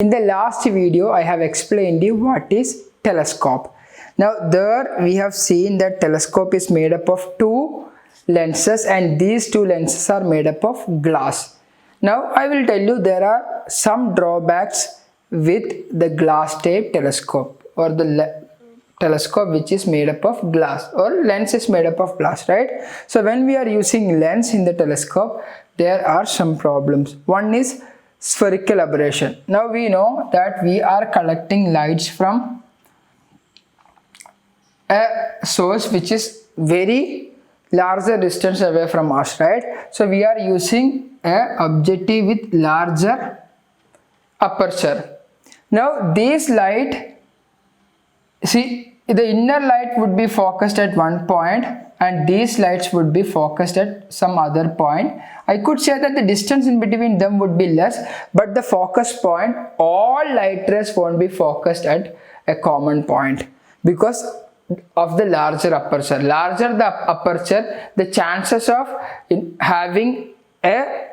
In the last video, I have explained you what is telescope. Now there we have seen that telescope is made up of two lenses and these two lenses are made up of glass. Now I will tell you there are some drawbacks with the glass type telescope or the telescope which is made up of glass or lens is made up of glass, right? So when we are using lens in the telescope, there are some problems. One is spherical aberration. Now we know that we are collecting lights from a source which is very larger distance away from us, right? So we are using a objective with larger aperture. Now this light, see, the inner light would be focused at one point and these lights would be focused at some other point. I could say that the distance in between them would be less, but the focus point, all light rays won't be focused at a common point because of the larger aperture. Larger the aperture, the chances of having a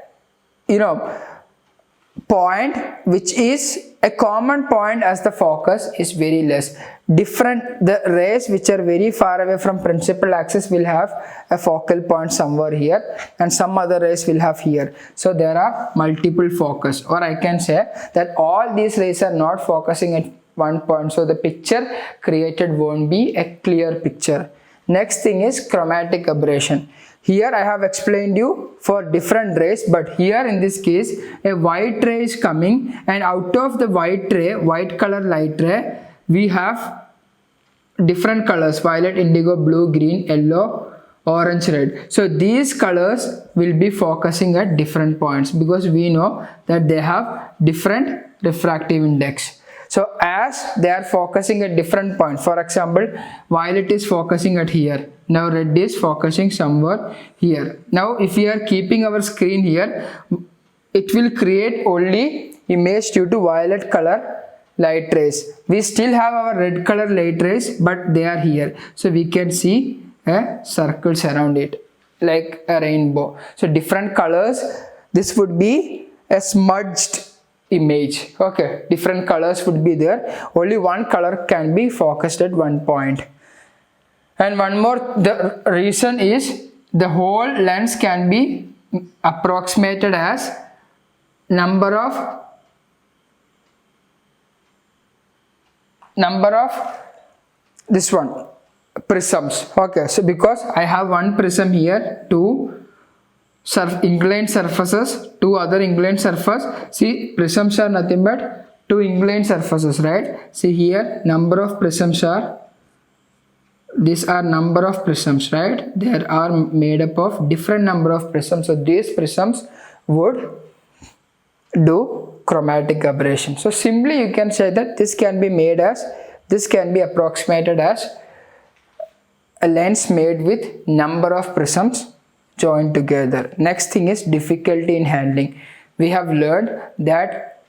point which is a common point as the focus is very less. The rays which are very far away from principal axis will have a focal point somewhere here and some other rays will have here. So there are multiple focus, or I can say that all these rays are not focusing at one point, so the picture created won't be a clear picture. Next thing is chromatic aberration. Here I have explained you for different rays, but here in this case a white ray is coming and out of the white ray, white color light ray, we have different colors: violet, indigo, blue, green, yellow, orange, red. So these colors will be focusing at different points because we know that they have different refractive index. So as they are focusing at different points, for example, violet is focusing at here. Now red is focusing somewhere here. Now if we are keeping our screen here, it will create only image due to violet color light rays. We still have our red color light rays, but they are here. So we can see circles around it like a rainbow. So different colors, this would be a smudged image. Okay, different colors would be there. Only one color can be focused at one point. And one more, the reason is the whole lens can be approximated as number of this one prisms. Okay, so because I have one prism here, two inclined surfaces, two other inclined surfaces. See, prisms are nothing but two inclined surfaces, right? See here, number of prisms are, these are number of prisms, right? They are made up of different number of prisms. So these prisms would do chromatic aberration. So simply you can say that this can be approximated as a lens made with number of prisms joined together. Next thing is difficulty in handling. We have learned that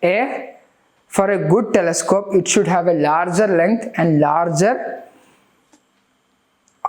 for a good telescope it should have a larger length and larger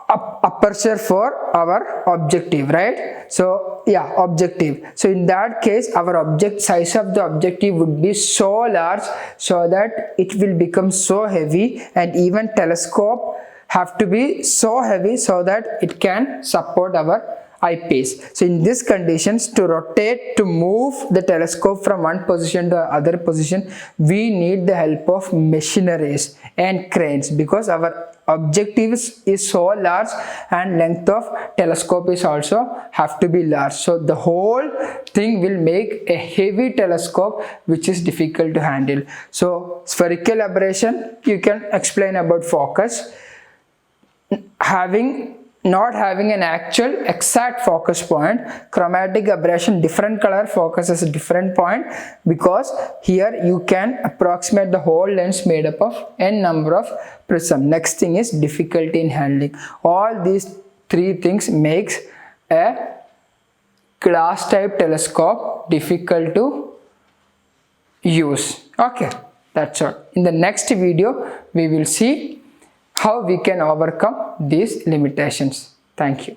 aperture for our objective, right? So yeah, objective. So in that case our size of the objective would be so large so that it will become so heavy, and even telescope have to be so heavy so that it can support our eyepiece. So in these conditions, to rotate, to move the telescope from one position to other position, we need the help of machineries and cranes because our objective is so large and length of telescope is also have to be large. So the whole thing will make a heavy telescope which is difficult to handle. So spherical aberration, you can explain about focus. Not having an actual exact focus point. Chromatic aberration, different color focuses a different point because here you can approximate the whole lens made up of n number of prism. Next thing is difficulty in handling. All these three things makes a glass type telescope difficult to use. Okay, that's all. In the next video we will see how we can overcome these limitations. Thank you.